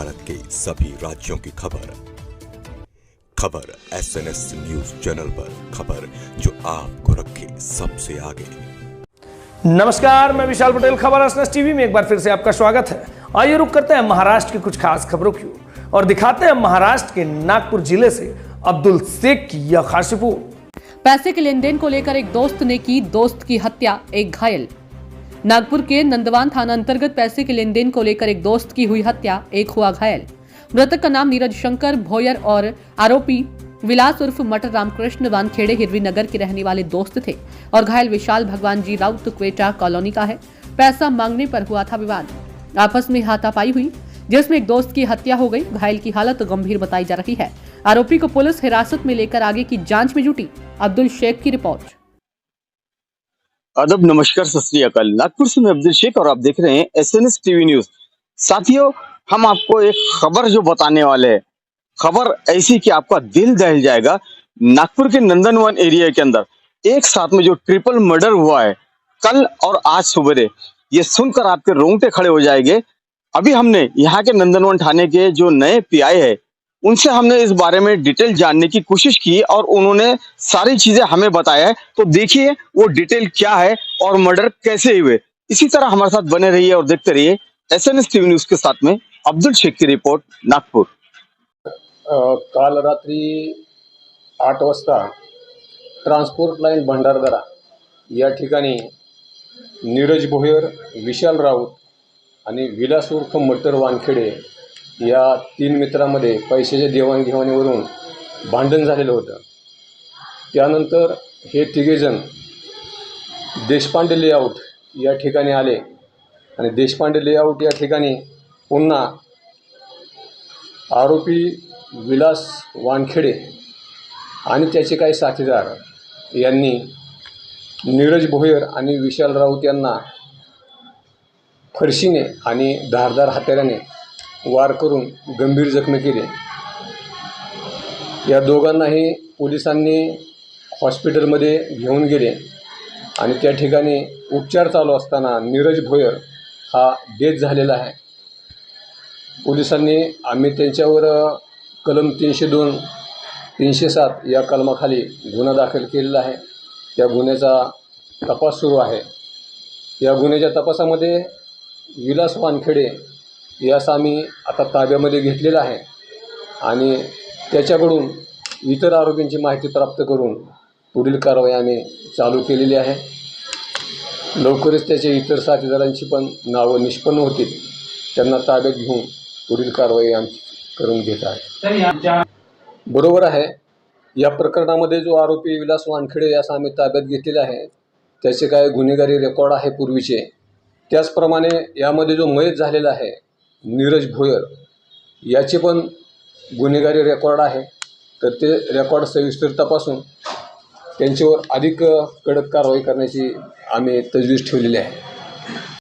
भारत के सभी राज्यों की खबर SNS न्यूज चैनल पर, खबर जो आपको रखे सबसे आगे। नमस्कार, मैं विशाल पटेल, खबर SNS टीवी में एक बार फिर से आपका स्वागत है। आइए रुक करते हैं महाराष्ट्र की कुछ खास खबरों की और दिखाते हैं महाराष्ट्र के नागपुर जिले से अब्दुल शेख की यह खास रिपोर्ट। पैसे के लेन देन को लेकर एक दोस्त ने की दोस्त की हत्या, एक घायल। नागपुर के नंदवान थाना अंतर्गत पैसे के लेन देन को लेकर एक दोस्त की हुई हत्या, एक हुआ घायल। मृतक का नाम नीरज शंकर भोयर और आरोपी विलास उर्फ मटर रामकृष्ण वानखेड़े हिरवी नगर के रहने वाले दोस्त थे और घायल विशाल भगवान जी राउत क्वेटा कॉलोनी का है। पैसा मांगने पर हुआ था विवाद, आपस में हाथापाई हुई जिसमें एक दोस्त की हत्या हो गई। घायल की हालत गंभीर बताई जा रही है। आरोपी को पुलिस हिरासत में लेकर आगे की जांच में जुटी। अब्दुल शेख की रिपोर्ट। अदब, नमस्कार, सत श्री अकाल। नागपुर से मैं अब्दुल शेख और आप देख रहे हैं SNS टीवी न्यूज। साथियों, हम आपको एक खबर जो बताने वाले हैं, खबर ऐसी कि आपका दिल दहल जाएगा। नागपुर के नंदनवन एरिया के अंदर एक साथ में जो ट्रिपल मर्डर हुआ है कल और आज सुबह, ये सुनकर आपके रोंगटे खड़े हो जाएंगे। अभी हमने यहाँ के नंदनवन थाने के जो नए PI है उनसे हमने इस बारे में डिटेल जानने की कोशिश की और उन्होंने सारी चीजें हमें बताया है। तो देखिए वो डिटेल क्या है और मर्डर कैसे हुए। इसी तरह हमारे साथ बने रहिए और देखते रहिए SNS टीवी न्यूज के साथ में अब्दुल शेख की रिपोर्ट, नागपुर। काल रात्री 8 वाजता ट्रान्सपोर्ट लाईन भंडारदरा या ठिकाणी नीरज भोयर, विशाल राऊत आणि विलास उर्फ मटर वानखेडे या 3 मित्रांमध्ये पैशाच्या देवाणघेवाणीवरून भांडण झालेलं होतं। त्यानंतर हे तिघेजण देशपांडे लेआउट या ठिकाणी आले आणि देशपांडे लेआउट या ठिकाणी पुन्हा आरोपी विलास वानखेडे आणि त्याचे काही साथीदार यांनी नीरज भोयर आणि विशाल राऊत यांना फरशीने आणि धारदार हत्याराने वार करून गंभीर जखमी केले। या दोघांनाही पोलिसांनी हॉस्पिटलमध्ये घेऊन गेले आणि त्या ठिकाणी उपचार चालू असताना नीरज भोयर हा डेथ झालेला आहे। पोलिसांनी आम्ही त्यांच्यावर कलम 302, 307 या कलमाखाली गुन्हा दाखल केलेला आहे। त्या गुन्ह्याचा तपास सुरू आहे। या गुन्ह्याच्या तपासामध्ये विलास वानखेडे यास आम्ही आता ताब्यामध्ये घेतलेला आहे आणि त्याच्याकडून इतर आरोपींची माहिती प्राप्त करून पुढील कारवाई आम्ही चालू केलेली आहे। लवकरच त्याच्या इतर साथीदारांची पण नावं निष्पन्न होतील, त्यांना ताब्यात घेऊन पुढील कारवाई आम्ही करून घेत आहे। बरोबर आहे, या प्रकरणामध्ये जो आरोपी विलास वानखेडे यास आम्ही ताब्यात घेतलेला आहे त्याचे काय गुन्हेगारी रेकॉर्ड आहे पूर्वीचे। त्याचप्रमाणे यामध्ये जो मयत झालेला आहे नीरज भोयर याचे पण गुन्हेगारी रेकॉर्ड आहे। तर ते रेकॉर्ड सविस्तर तपासून त्यांच्यावर अधिक कडक कारवाई करण्याची आम्ही तजवीज ठेवलेली आहे।